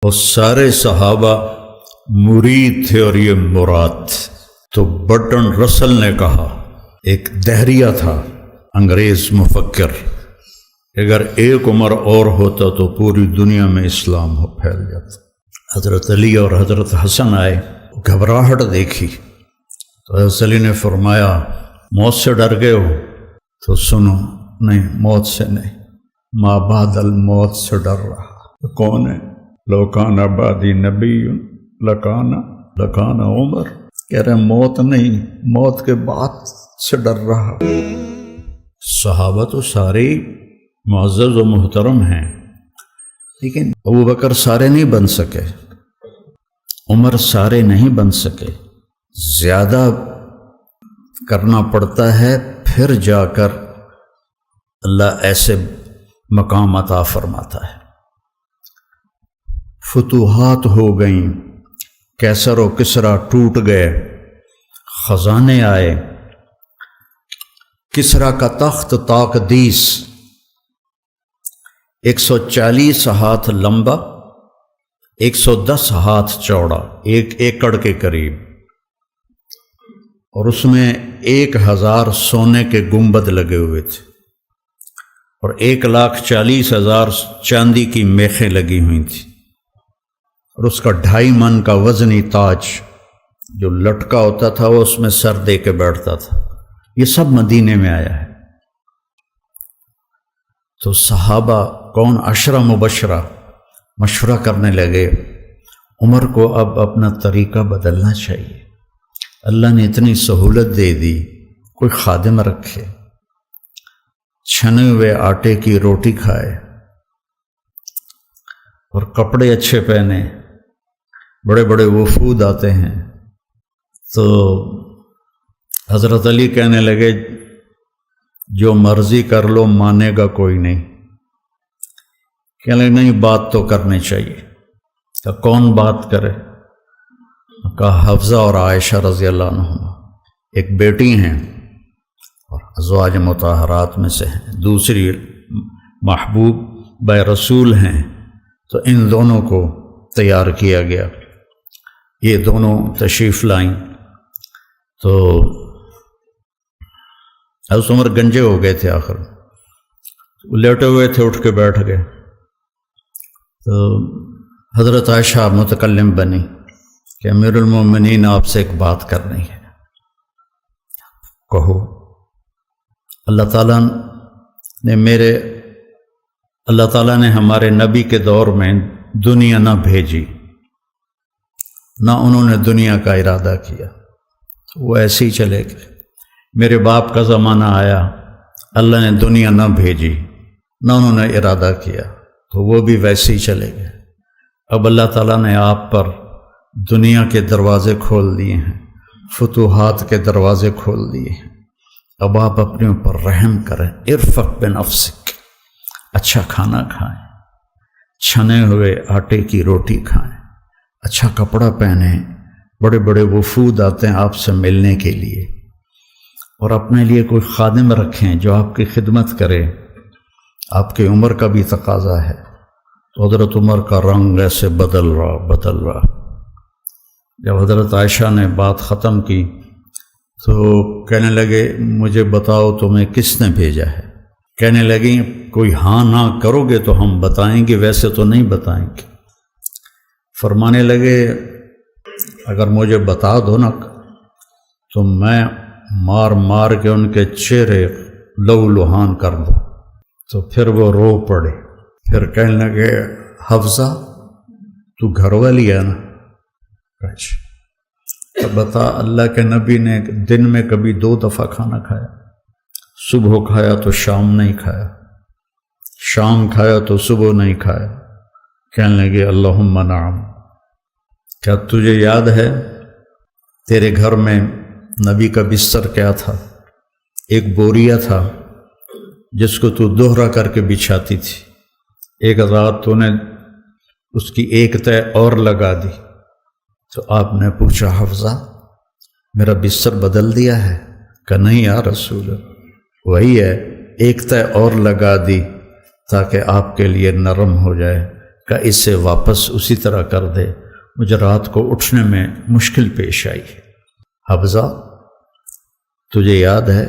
اور سارے صحابہ مرید تھے اور یہ مراد تھے۔ تو برٹن رسل نے کہا، ایک دہریہ تھا انگریز مفکر، اگر ایک عمر اور ہوتا تو پوری دنیا میں اسلام پھیل جاتا۔ حضرت علی اور حضرت حسن آئے، گھبراہٹ دیکھی تو حضرت علی نے فرمایا موت سے ڈر گئے ہو؟ تو سنو، نہیں موت سے نہیں، ما بعد الموت سے ڈر رہا۔ کون ہے؟ لو کان بعدی نبی لکان عمر، کہہ رہے موت نہیں، موت کے بعد سے ڈر رہا۔ صحابہ تو سارے معزز و محترم ہیں، لیکن ابو بکر سارے نہیں بن سکے، عمر سارے نہیں بن سکے، زیادہ کرنا پڑتا ہے، پھر جا کر اللہ ایسے مقام عطا فرماتا ہے۔ فتوحات ہو گئیں، کیسر و کسریٰ ٹوٹ گئے، خزانے آئے، کسریٰ کا تخت تاقدیس 140 ہاتھ لمبا، 110 ہاتھ چوڑا، 1 ایکڑ کے قریب، اور اس میں 1000 سونے کے گنبد لگے ہوئے تھے اور 1,40,000 چاندی کی میخیں لگی ہوئی تھیں، اور اس کا 2.5 من کا وزنی تاج جو لٹکا ہوتا تھا وہ اس میں سر دے کے بیٹھتا تھا۔ یہ سب مدینے میں آیا ہے۔ تو صحابہ کون؟ 10 مبشرہ مشورہ کرنے لگے، عمر کو اب اپنا طریقہ بدلنا چاہیے، اللہ نے اتنی سہولت دے دی، کوئی خادم رکھے، چھنے ہوئے آٹے کی روٹی کھائے اور کپڑے اچھے پہنے، بڑے بڑے وفود آتے ہیں۔ تو حضرت علی کہنے لگے جو مرضی کر لو، مانے گا کوئی نہیں۔ کہنے لگے نہیں، بات تو کرنی چاہیے۔ کہ کون بات کرے؟ کہا حفصہ اور عائشہ رضی اللہ عنہما، ایک بیٹی ہیں اور ازواج مطہرات میں سے ہیں، دوسری محبوب بے رسول ہیں، تو ان دونوں کو تیار کیا گیا، یہ دونوں تشریف لائیں۔ تو حضرت عمر گنجے ہو گئے تھے، آخر لیٹے ہوئے تھے، اٹھ کے بیٹھ گئے۔ تو حضرت عائشہ متکلم بنی کہ امیر المومنین آپ سے ایک بات کرنی ہے۔ کہو۔ اللہ تعالیٰ نے ہمارے نبی کے دور میں دنیا نہ بھیجی، نہ انہوں نے دنیا کا ارادہ کیا، وہ ایسے ہی چلے گئے۔ میرے باپ کا زمانہ آیا، اللہ نے دنیا نہ بھیجی، نہ انہوں نے ارادہ کیا، تو وہ بھی ویسے ہی چلے گئے۔ اب اللہ تعالیٰ نے آپ پر دنیا کے دروازے کھول دیے ہیں، فتوحات کے دروازے کھول دیے ہیں، اب آپ اپنے اوپر رحم کریں۔ ارفق بنفسک، اچھا کھانا کھائیں، چھنے ہوئے آٹے کی روٹی کھائیں، اچھا کپڑا پہنیں، بڑے بڑے وفود آتے ہیں آپ سے ملنے کے لیے، اور اپنے لیے کوئی خادم رکھیں جو آپ کی خدمت کرے۔ آپ کی عمر کا بھی تقاضا ہے۔ تو حضرت عمر کا رنگ ایسے بدل رہا۔ جب حضرت عائشہ نے بات ختم کی تو کہنے لگے مجھے بتاؤ تمہیں کس نے بھیجا ہے؟ کہنے لگیں کوئی ہاں نہ کرو گے تو ہم بتائیں گے، ویسے تو نہیں بتائیں گے۔ فرمانے لگے اگر مجھے بتا دو نا تو میں مار مار کے ان کے چہرے لہو لہان کر دوں۔ تو پھر وہ رو پڑے، پھر کہنے لگے حفصہ تو گھر والی ہے نا؟ اچھا تو بتا، اللہ کے نبی نے دن میں کبھی 2 دفعہ کھانا کھایا؟ صبح کھایا تو شام نہیں کھایا، شام کھایا تو صبح نہیں کھایا۔ کہنے لگے اللہم نعم۔ کیا تجھے یاد ہے تیرے گھر میں نبی کا بستر کیا تھا؟ ایک بوریا تھا جس کو تو دوہرا کر کے بچھاتی تھی، ایک رات تو نے اس کی ایک تہہ اور لگا دی۔ تو آپ نے پوچھا حفصہ میرا بستر بدل دیا ہے؟ کہ نہیں یا رسول اللہ، وہی ہے، ایک تہہ اور لگا دی تاکہ آپ کے لیے نرم ہو جائے۔ کہ اسے واپس اسی طرح کر دے، مجھے رات کو اٹھنے میں مشکل پیش آئی۔ حفصہ تجھے یاد ہے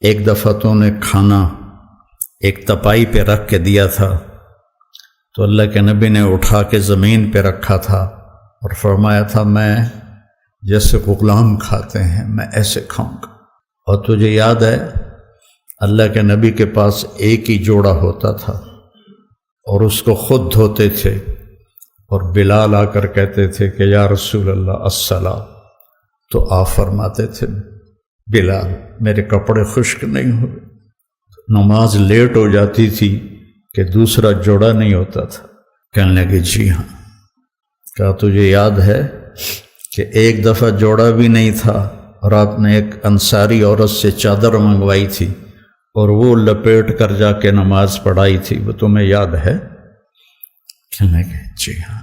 ایک دفعہ تو نے کھانا ایک تپائی پہ رکھ کے دیا تھا، تو اللہ کے نبی نے اٹھا کے زمین پہ رکھا تھا اور فرمایا تھا میں جیسے غلام کھاتے ہیں میں ایسے کھاؤں گا۔ اور تجھے یاد ہے اللہ کے نبی کے پاس ایک ہی جوڑا ہوتا تھا اور اس کو خود دھوتے تھے، اور بلال آ کر کہتے تھے کہ یا رسول اللہ الصلاۃ، تو آپ فرماتے تھے بلال میرے کپڑے خشک نہیں ہوئے، نماز لیٹ ہو جاتی تھی کہ دوسرا جوڑا نہیں ہوتا تھا۔ کہنے لگے جی ہاں۔ کہا تجھے یاد ہے کہ ایک دفعہ جوڑا بھی نہیں تھا اور آپ نے ایک انصاری عورت سے چادر منگوائی تھی اور وہ لپیٹ کر جا کے نماز پڑھائی تھی، وہ تمہیں یاد ہے؟ کہنے لگے جی ہاں۔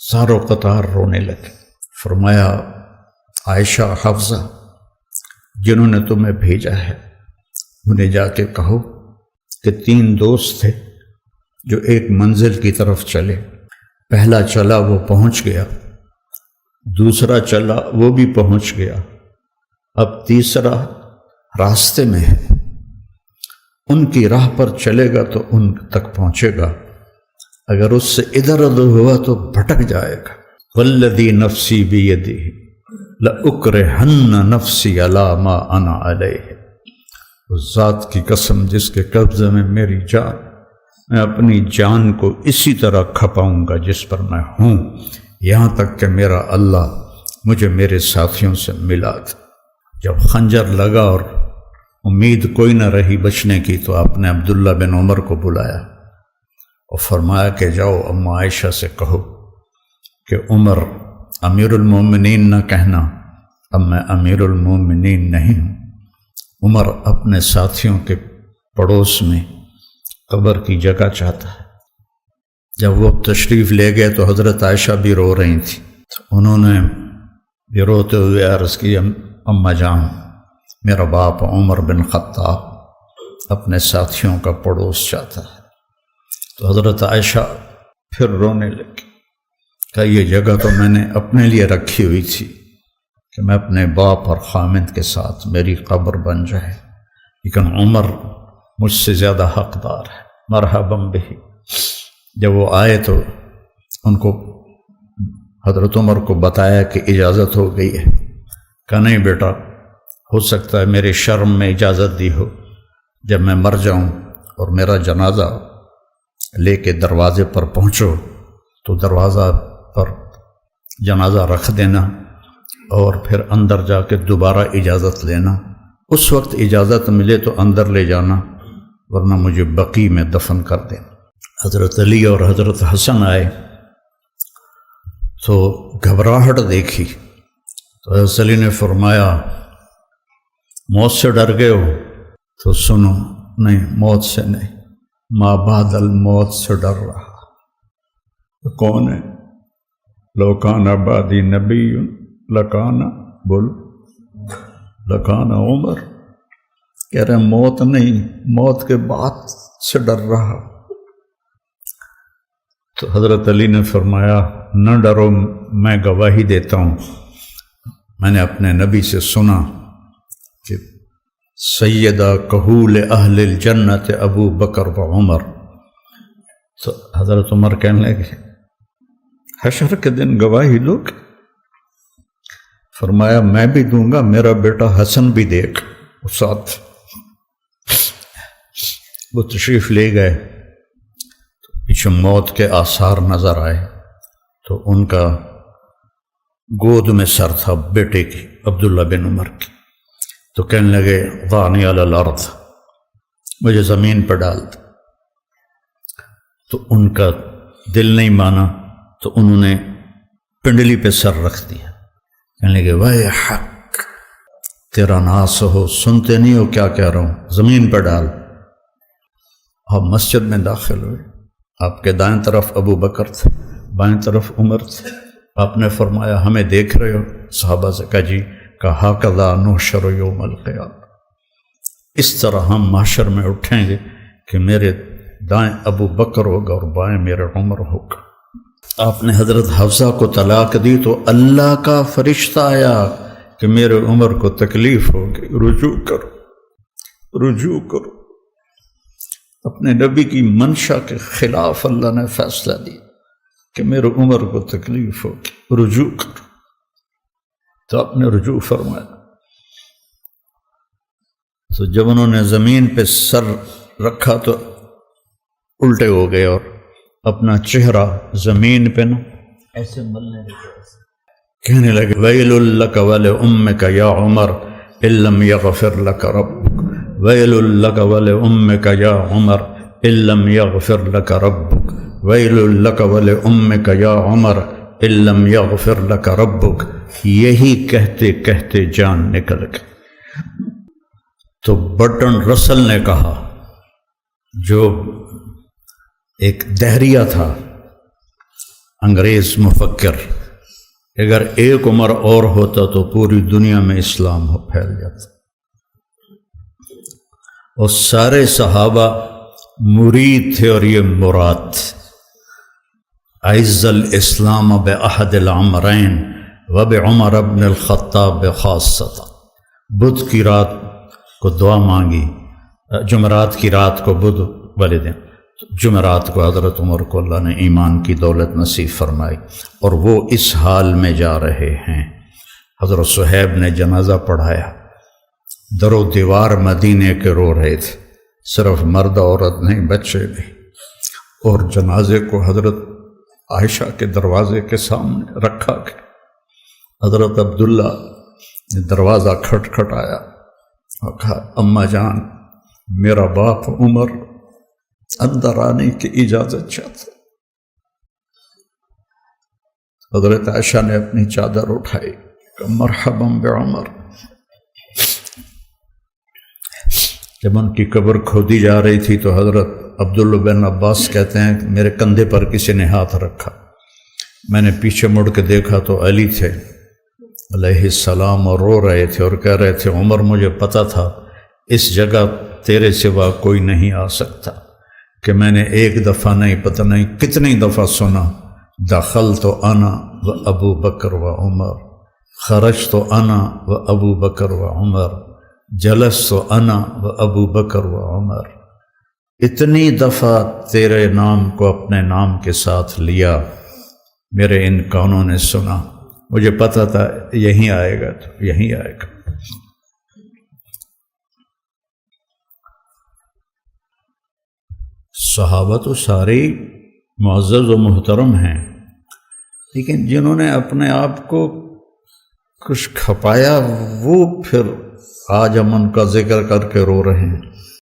سارو قطار رونے لگے۔ فرمایا عائشہ حفصہ جنہوں نے تمہیں بھیجا ہے انہیں جا کے کہو کہ 3 دوست تھے جو ایک منزل کی طرف چلے، پہلا چلا وہ پہنچ گیا، دوسرا چلا وہ بھی پہنچ گیا، اب تیسرا راستے میں ہے، ان کی راہ پر چلے گا تو ان تک پہنچے گا، اگر اس سے ادھر ادھر ہوا تو بھٹک جائے گا۔ والذی نفسی بیدہ لأکرہن نفسی علی ما انا علیہ، اس ذات کی قسم جس کے قبضے میں میری جان، میں اپنی جان کو اسی طرح کھپاؤں گا جس پر میں ہوں، یہاں تک کہ میرا اللہ مجھے میرے ساتھیوں سے ملا دے۔ جب خنجر لگا اور امید کوئی نہ رہی بچنے کی تو آپ نے عبداللہ بن عمر کو بلایا اور فرمایا کہ جاؤ اماں عائشہ سے کہو کہ عمر امیر المومنین نہ کہنا، اب میں امیر المومنین نہیں ہوں۔ عمر اپنے ساتھیوں کے پڑوس میں قبر کی جگہ چاہتا ہے۔ جب وہ تشریف لے گئے تو حضرت عائشہ بھی رو رہی تھی، تو انہوں نے بھی روتے ہوئے عرض کی اماں جان میرا باپ عمر بن خطاب اپنے ساتھیوں کا پڑوس چاہتا ہے۔ تو حضرت عائشہ پھر رونے لگی کہ یہ جگہ تو میں نے اپنے لیے رکھی ہوئی تھی کہ میں اپنے باپ اور خامد کے ساتھ میری قبر بن جائے، لیکن عمر مجھ سے زیادہ حقدار ہے، مرحبا بہ۔ جب وہ آئے تو ان کو حضرت عمر کو بتایا کہ اجازت ہو گئی ہے۔ کہا نہیں بیٹا، ہو سکتا ہے میرے شرم میں اجازت دی ہو، جب میں مر جاؤں اور میرا جنازہ لے کے دروازے پر پہنچو تو دروازہ پر جنازہ رکھ دینا اور پھر اندر جا کے دوبارہ اجازت لینا، اس وقت اجازت ملے تو اندر لے جانا ورنہ مجھے بقیع میں دفن کر دینا۔ حضرت علی اور حضرت حسن آئے تو گھبراہٹ دیکھی تو حضرت علی نے فرمایا موت سے ڈر گئے ہو؟ تو سنو نہیں، موت سے نہیں، ما بعد الموت سے ڈر رہا۔ تو کون ہے؟ لو کان بعدی نبی لکان، بول لکان عمر۔ کہہ رہے موت نہیں، موت کے بعد سے ڈر رہا۔ تو حضرت علی نے فرمایا نہ ڈرو، میں گواہی دیتا ہوں، میں نے اپنے نبی سے سنا کہ سیدہ کہول اہل الجنت ابو بکر و عمر۔ تو حضرت عمر کہنے لگے حشر کے دن گواہی دو؟ فرمایا میں بھی دوں گا، میرا بیٹا حسن بھی دیکھ ساتھ۔ وہ تشریف لے گئے، پیچھے موت کے آثار نظر آئے تو ان کا گود میں سر تھا بیٹے کی، عبداللہ بن عمر کی۔ تو کہنے لگے ضعنی علی الارض، مجھے زمین پر ڈال دے۔ تو ان کا دل نہیں مانا تو انہوں نے پنڈلی پہ سر رکھ دیا۔ کہنے لگے وے حق، تیرا ناس ہو، سنتے نہیں ہو کیا کہہ رہا ہوں، زمین پر ڈال۔ آپ مسجد میں داخل ہوئے، آپ کے دائیں طرف ابو بکر تھے، بائیں طرف عمر تھے۔ آپ نے فرمایا ہمیں دیکھ رہے ہو؟ صحابہ سے کہا جی۔ کہا ھکذا نحشر یوم القیامہ، اس طرح ہم محشر میں اٹھیں گے کہ میرے دائیں ابو بکر ہوگا اور بائیں میرے عمر ہوگا۔ آپ نے حضرت حفصہ کو طلاق دی تو اللہ کا فرشتہ آیا کہ میرے عمر کو تکلیف ہوگی، رجوع کرو۔ اپنے نبی کی منشا کے خلاف اللہ نے فیصلہ دیا کہ میرے عمر کو تکلیف ہوگی، رجوع کرو۔ تو آپ نے رجوع فرمایا۔ تو جب انہوں نے زمین پہ سر رکھا تو الٹے ہو گئے اور اپنا چہرہ زمین پہ ایسے ملنے لگے، کہنے لگے ویل لک ولامک یا عمر ان لم یغفر لک ربک، ویل لک ولامک یا عمر ان لم یغفر لک ربک، ویل لک ولامک یا عمر ان لم یغفر لک ربک۔ یہی کہتے کہتے جان نکل گئی۔ تو برٹن رسل نے کہا، جو ایک دہریہ تھا انگریز مفکر، اگر ایک عمر اور ہوتا تو پوری دنیا میں اسلام پھیل جاتا، اور سارے صحابہ مرید تھے اور یہ مراد تھے۔ اعز الاسلام باحد العمرین وبعمر بن الخطاب خاصۃ۔ بدھ کی رات کو دعا مانگی، جمعرات کی رات کو بدھ والے دن، جمعرات کو حضرت عمر کو اللہ نے ایمان کی دولت نصیب فرمائی، اور وہ اس حال میں جا رہے ہیں۔ حضرت صہیب نے جنازہ پڑھایا، در و دیوار مدینے کے رو رہے تھے، صرف مرد عورت نہیں، بچے بھی، اور جنازے کو حضرت عائشہ کے دروازے کے سامنے رکھا گیا۔ حضرت عبداللہ نے دروازہ کھٹکھٹایا اور کہا اماں جان، میرا باپ عمر اندر آنے کی اجازت چاہتا۔ حضرت عائشہ نے اپنی چادر اٹھائی کہ مرحبا بعمر۔ جب ان کی قبر کھودی جا رہی تھی تو حضرت عبداللہ بن عباس کہتے ہیں کہ میرے کندھے پر کسی نے ہاتھ رکھا، میں نے پیچھے مڑ کے دیکھا تو علی تھے علیہ السلام، اور رو رہے تھے اور کہہ رہے تھے عمر مجھے پتا تھا اس جگہ تیرے سوا کوئی نہیں آ سکتا، کہ میں نے ایک دفعہ نہیں پتہ نہیں کتنی دفعہ سنا دخلت انا و ابو بکر و عمر، خرجت انا و ابو بکر و عمر، جلست انا و ابو بکر و عمر۔ اتنی دفعہ تیرے نام کو اپنے نام کے ساتھ لیا، میرے ان کانوں نے سنا، مجھے پتا تھا یہیں آئے گا تو یہیں آئے گا۔ صحابہ تو سارے معزز و محترم ہیں، لیکن جنہوں نے اپنے آپ کو کچھ کھپایا وہ پھر آج ہم ان کا ذکر کر کے رو رہے ہیں۔